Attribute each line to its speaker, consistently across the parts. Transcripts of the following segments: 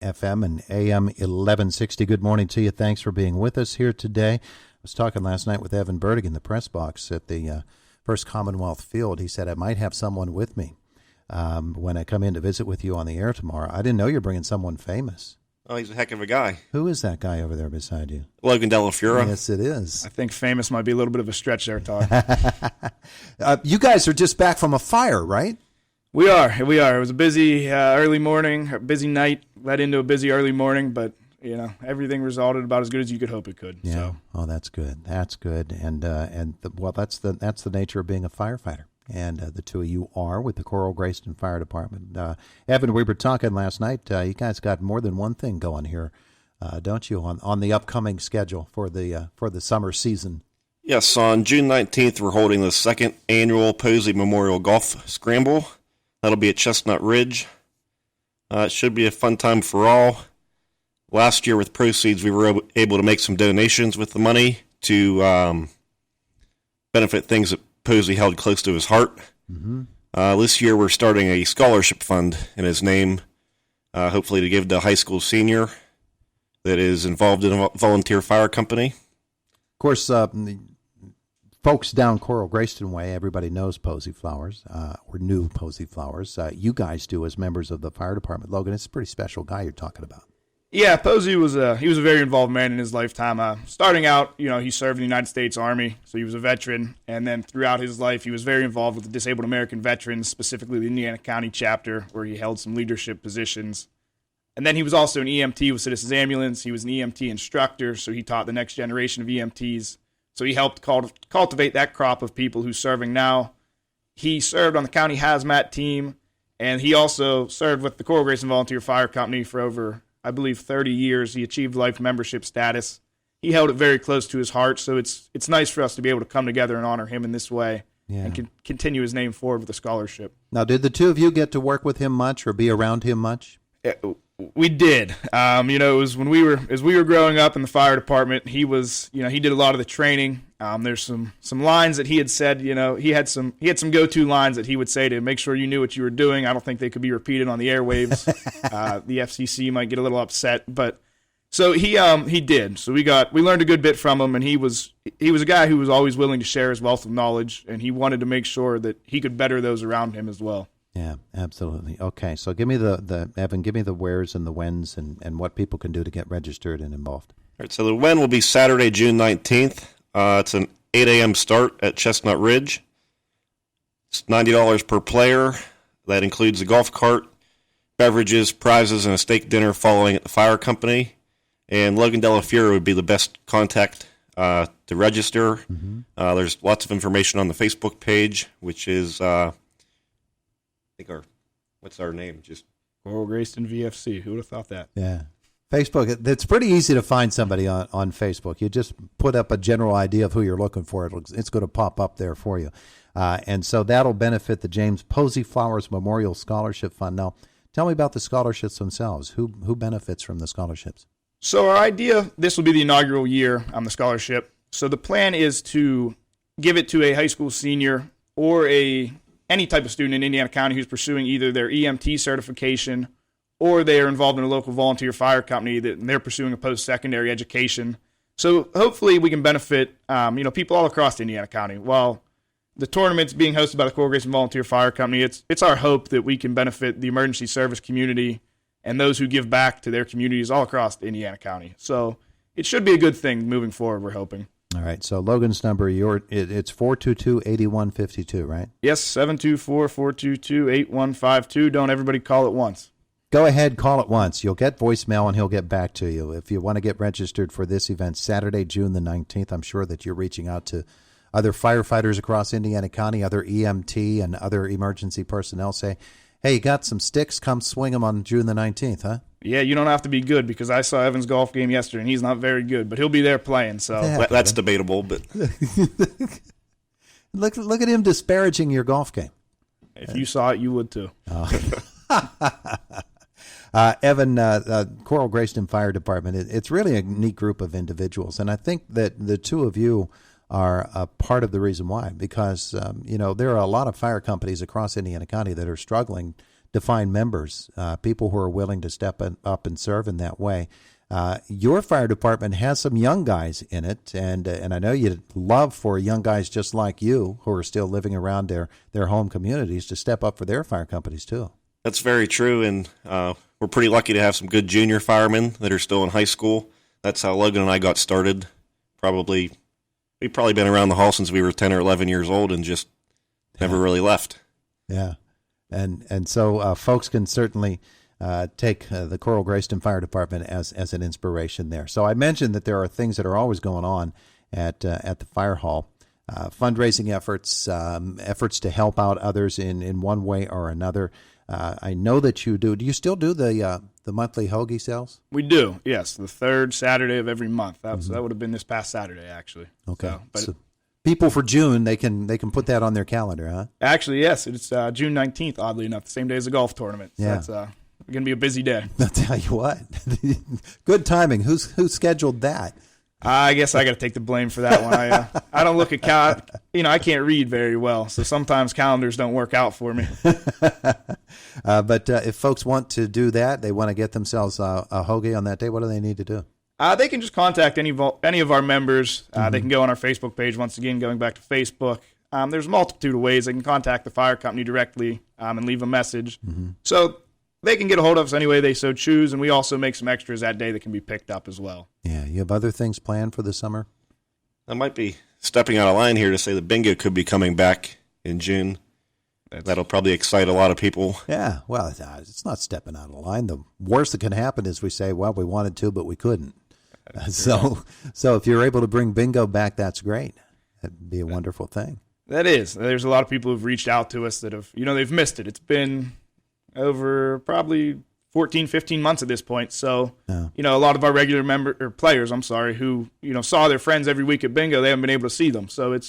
Speaker 1: FM and AM 1160. Good morning to you. Thanks for being with us here today. I was talking last night with Evan Bertig in the press box at the First Commonwealth Field. He said, I might have someone with me when I come in to visit with you on the air tomorrow. I didn't know you're bringing someone famous.
Speaker 2: Oh, he's a heck of a guy.
Speaker 1: Who is that guy over there beside you?
Speaker 2: Logan Dellafiora.
Speaker 1: Yes, it is.
Speaker 3: I think famous might be a little bit of a stretch there, Todd.
Speaker 1: You guys are just back from a fire, right?
Speaker 3: We are. It was a busy early morning, a busy night, led into a busy early morning, but everything resulted about as good as you could hope it could.
Speaker 1: Yeah.
Speaker 3: So.
Speaker 1: Oh, that's good. That's good. And that's the nature of being a firefighter. And the two of you are with the Coral-Graceton Fire Department. Evan, we were talking last night. You guys got more than one thing going here, don't you? On the upcoming schedule for the summer season.
Speaker 2: Yes, on June 19th, we're holding the second annual Posey Memorial Golf Scramble. That'll be at Chestnut Ridge. It should be a fun time for all. Last year with proceeds, we were able to make some donations with the money to benefit things that Posey held close to his heart.
Speaker 1: Mm-hmm.
Speaker 2: This year we're starting a scholarship fund in his name, hopefully to give to a high school senior that is involved in a volunteer fire company.
Speaker 1: Of course, the folks down Coral-Graceton way, everybody knows Posey Flowers, or knew Posey Flowers. You guys do as members of the fire department. Logan, it's a pretty special guy you're talking about.
Speaker 3: Yeah, Posey was a very involved man in his lifetime. Starting out, he served in the United States Army, so he was a veteran. And then throughout his life, he was very involved with the Disabled American Veterans, specifically the Indiana County chapter, where he held some leadership positions. And then he was also an EMT with Citizens Ambulance. He was an EMT instructor, so he taught the next generation of EMTs. So he helped cultivate that crop of people who's serving now. He served on the county hazmat team, and he also served with the Coral-Graceton Volunteer Fire Company for over, I believe, 30 years. He achieved life membership status. He held it very close to his heart, so it's nice for us to be able to come together and honor him in this way and continue his name forward with a scholarship.
Speaker 1: Now, did the two of you get to work with him much or be around him much?
Speaker 3: We did. It was as we were growing up in the fire department. He was, he did a lot of the training. There's some lines that he had said. He had some go-to lines that he would say to make sure you knew what you were doing. I don't think they could be repeated on the airwaves. The FCC might get a little upset, but so he did. So we learned a good bit from him, and he was a guy who was always willing to share his wealth of knowledge, and he wanted to make sure that he could better those around him as well.
Speaker 1: Yeah, absolutely. Okay, so give me Evan, give me the wheres and the whens and what people can do to get registered and involved.
Speaker 2: All right, so the when will be Saturday, June 19th. It's an 8 a.m. start at Chestnut Ridge. It's $90 per player. That includes a golf cart, beverages, prizes, and a steak dinner following at the fire company. And Logan Dellafiora would be the best contact to register. Mm-hmm. There's lots of information on the Facebook page, which is... what's our name? Just
Speaker 3: Coral-Graceton VFC. Who would have thought that?
Speaker 1: Yeah. Facebook, it's pretty easy to find somebody on Facebook. You just put up a general idea of who you're looking for. It's going to pop up there for you. And so that'll benefit the James Posey Flowers Memorial Scholarship Fund. Now, tell me about the scholarships themselves. Who benefits from the scholarships?
Speaker 3: So our idea, this will be the inaugural year on the scholarship. So the plan is to give it to a high school senior or any type of student in Indiana County who's pursuing either their EMT certification or they are involved in a local volunteer fire company and they're pursuing a post-secondary education. So hopefully we can benefit people all across Indiana County. While the tournament's being hosted by the Coral-Graceton Volunteer Fire Company, it's our hope that we can benefit the emergency service community and those who give back to their communities all across Indiana County. So it should be a good thing moving forward, we're hoping.
Speaker 1: All right, so Logan's number, it's 422-8152, right?
Speaker 3: Yes, 724-422-8152. Don't everybody call at once.
Speaker 1: Go ahead, call it once. You'll get voicemail, and he'll get back to you. If you want to get registered for this event, Saturday, June the 19th, I'm sure that you're reaching out to other firefighters across Indiana County, other EMT and other emergency personnel. Say, hey, you got some sticks? Come swing them on June the 19th, huh?
Speaker 3: Yeah, you don't have to be good because I saw Evan's golf game yesterday, and he's not very good, but he'll be there playing. So
Speaker 2: that's debatable. But
Speaker 1: look at him disparaging your golf game.
Speaker 3: If you saw it, you would too.
Speaker 1: Evan, Coral-Graceton Fire Department, it's really a neat group of individuals, and I think that the two of you are a part of the reason why, because there are a lot of fire companies across Indiana County that are struggling to find members, people who are willing to step up and serve in that way. Your fire department has some young guys in it, and I know you'd love for young guys just like you who are still living around their home communities to step up for their fire companies too.
Speaker 2: That's very true, and we're pretty lucky to have some good junior firemen that are still in high school. That's how Logan and I got started. We've probably been around the hall since we were 10 or 11 years old and just never really left.
Speaker 1: Yeah, and so folks can certainly take the Coral-Graceton Fire Department as an inspiration there. So I mentioned that there are things that are always going on at the fire hall. Fundraising efforts, efforts to help out others in one way or another. I know that you do. Do you still do the monthly hoagie sales?
Speaker 3: We do, yes. The third Saturday of every month. That would have been this past Saturday, actually.
Speaker 1: Okay. So people for June, they can put that on their calendar, huh?
Speaker 3: Actually, yes. It's June 19th, oddly enough, the same day as the golf tournament. So it's going to be a busy day.
Speaker 1: I'll tell you what. Good timing. Who scheduled that?
Speaker 3: I guess I got to take the blame for that one. I don't look at I can't read very well, so sometimes calendars don't work out for me.
Speaker 1: But if folks want to do that, they want to get themselves a hoagie on that day, what do they need to do?
Speaker 3: They can just contact any of our members. They can go on our Facebook page. Once again, going back to Facebook, there's a multitude of ways they can contact the fire company directly and leave a message. So they can get a hold of us any way they so choose, and we also make some extras that day that can be picked up as well.
Speaker 1: Yeah, you have other things planned for the summer?
Speaker 2: I might be stepping out of line here to say the bingo could be coming back in June. That'll probably excite a lot of people.
Speaker 1: Yeah, well, it's not stepping out of line. The worst that can happen is we say, well, we wanted to, but we couldn't. So if you're able to bring bingo back, that's great. That'd be a wonderful thing. That
Speaker 3: is. There's a lot of people who've reached out to us that have, they've missed it. It's been over probably 14, 15 months at this point. So, a lot of our regular players, who, saw their friends every week at bingo, they haven't been able to see them. So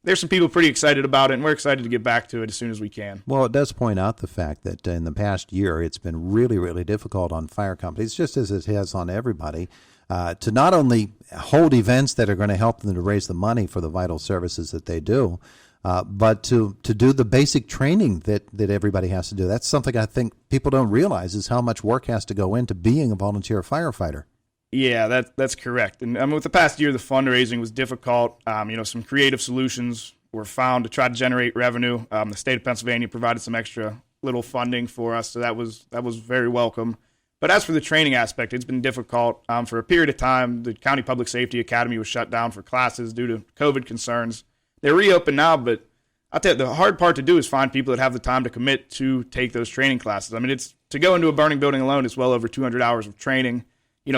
Speaker 3: there's some people pretty excited about it, and we're excited to get back to it as soon as we can.
Speaker 1: Well, it does point out the fact that in the past year, it's been really, really difficult on fire companies, just as it has on everybody, to not only hold events that are going to help them to raise the money for the vital services that they do, but to do the basic training that everybody has to do. That's something I think people don't realize is how much work has to go into being a volunteer firefighter.
Speaker 3: Yeah, that's correct. And with the past year, the fundraising was difficult. Some creative solutions were found to try to generate revenue. The state of Pennsylvania provided some extra little funding for us, so that was very welcome. But as for the training aspect, it's been difficult. For a period of time, the County Public Safety Academy was shut down for classes due to COVID concerns. They're reopened now, but I'll tell you, the hard part to do is find people that have the time to commit to take those training classes. I mean, it's to go into a burning building alone, it's well over 200 hours of training.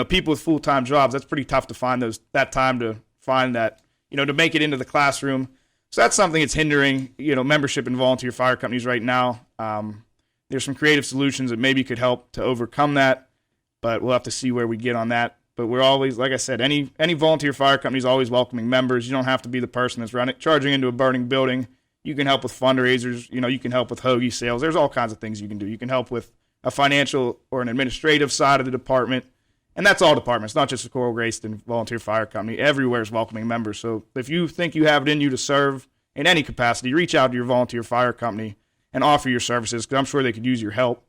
Speaker 3: People with full-time jobs, that's pretty tough to find that time to find that, to make it into the classroom. So that's something that's hindering, membership in volunteer fire companies right now. There's some creative solutions that maybe could help to overcome that, but we'll have to see where we get on that. But we're always, like I said, any volunteer fire company is always welcoming members. You don't have to be the person that's charging into a burning building. You can help with fundraisers. You can help with hoagie sales. There's all kinds of things you can do. You can help with a financial or an administrative side of the department. And that's all departments, not just the Coral-Graceton Volunteer Fire Company. Everywhere is welcoming members. So if you think you have it in you to serve in any capacity, reach out to your volunteer fire company and offer your services, because I'm sure they could use your help.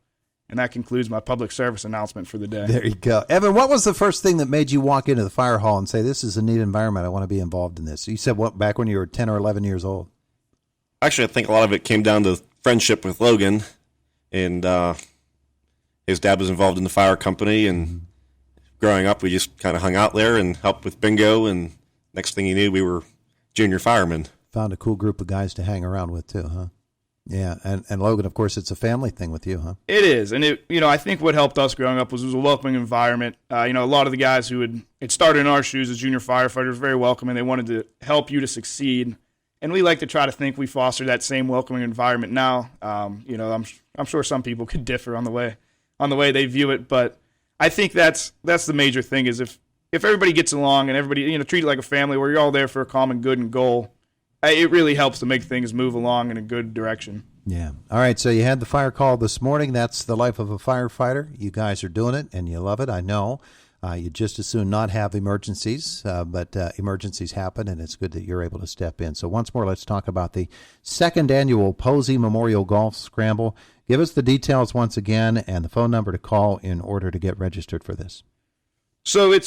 Speaker 3: And that concludes my public service announcement for the day.
Speaker 1: There you go. Evan, what was the first thing that made you walk into the fire hall and say, this is a neat environment, I want to be involved in this? You said what, back when you were 10 or 11 years old?
Speaker 2: Actually, I think a lot of it came down to friendship with Logan. And his dad was involved in the fire company, and growing up, we just kind of hung out there and helped with bingo, and next thing you knew, we were junior firemen.
Speaker 1: Found a cool group of guys to hang around with too, huh? Yeah, and Logan, of course, it's a family thing with you, huh?
Speaker 3: It is, and I think what helped us growing up was it was a welcoming environment. A lot of the guys who had started in our shoes as junior firefighters were very welcoming. They wanted to help you to succeed, and we like to try to think we foster that same welcoming environment now. I'm sure some people could differ on the way they view it, but I think that's the major thing is if everybody gets along and everybody treat it like a family where you're all there for a common good and goal, it really helps to make things move along in a good direction.
Speaker 1: Yeah. All right, so you had the fire call this morning. That's the life of a firefighter. You guys are doing it, and you love it, I know. You just as soon not have emergencies, but emergencies happen, and it's good that you're able to step in. So once more, let's talk about the second annual Posey Memorial Golf Scramble. Give us the details once again and the phone number to call in order to get registered for this.
Speaker 3: So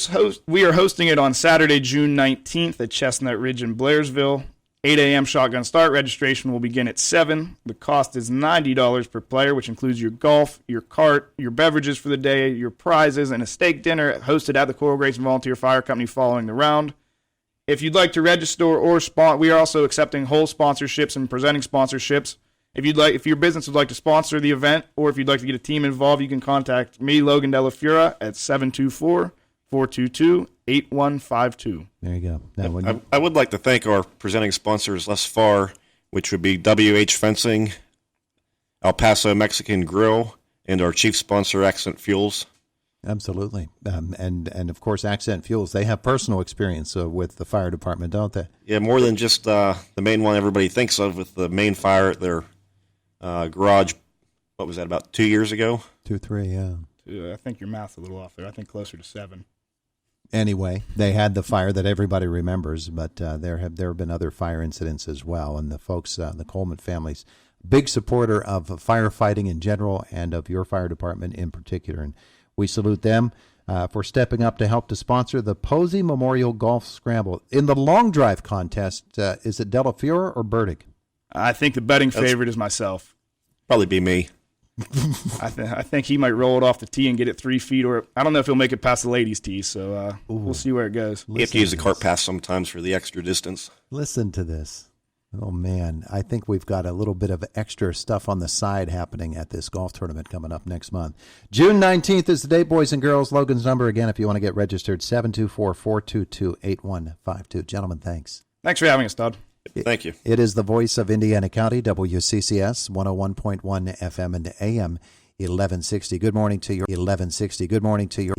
Speaker 3: we are hosting it on Saturday, June 19th at Chestnut Ridge in Blairsville. 8 a.m. shotgun start. Registration will begin at 7. The cost is $90 per player, which includes your golf, your cart, your beverages for the day, your prizes, and a steak dinner hosted at the Coral-Graceton Volunteer Fire Company following the round. If you'd like to register or sponsor, we are also accepting whole sponsorships and presenting sponsorships. If your business would like to sponsor the event, or if you'd like to get a team involved, you can contact me, Logan Dellafiora, at 724-422-8152.
Speaker 1: There you go. Now,
Speaker 2: I would like to thank our presenting sponsors thus far, which would be WH Fencing, El Paso Mexican Grill, and our chief sponsor, Accent Fuels.
Speaker 1: Absolutely. And of course, Accent Fuels, they have personal experience with the fire department, don't they?
Speaker 2: Yeah, more than just the main one everybody thinks of with the main fire at their garage. What was that, about 2 years ago?
Speaker 1: 2, 3, yeah.
Speaker 3: I think your math's a little off there. I think closer to 7.
Speaker 1: Anyway, they had the fire that everybody remembers, but there have been other fire incidents as well. And the folks, the Coleman family's big supporter of firefighting in general and of your fire department in particular. And we salute them for stepping up to help to sponsor the Posey Memorial Golf Scramble. In the long drive contest, is it Dellafiora or Bertig?
Speaker 3: I think the betting favorite is myself.
Speaker 2: Probably be me.
Speaker 3: I think he might roll it off the tee and get it 3 feet, or I don't know if he'll make it past the ladies' tee, so we'll see where it goes.
Speaker 2: You have to use the cart pass sometimes for the extra distance.
Speaker 1: Listen to this. Oh, man, I think we've got a little bit of extra stuff on the side happening at this golf tournament coming up next month. June 19th is the date, boys and girls. Logan's number, again, if you want to get registered, 724-422-8152. Gentlemen, thanks.
Speaker 3: Thanks for having us, Todd.
Speaker 2: Thank you.
Speaker 1: It is the voice of Indiana County, WCCS, 101.1 FM and AM, 1160. Good morning to you. 1160. Good morning to you.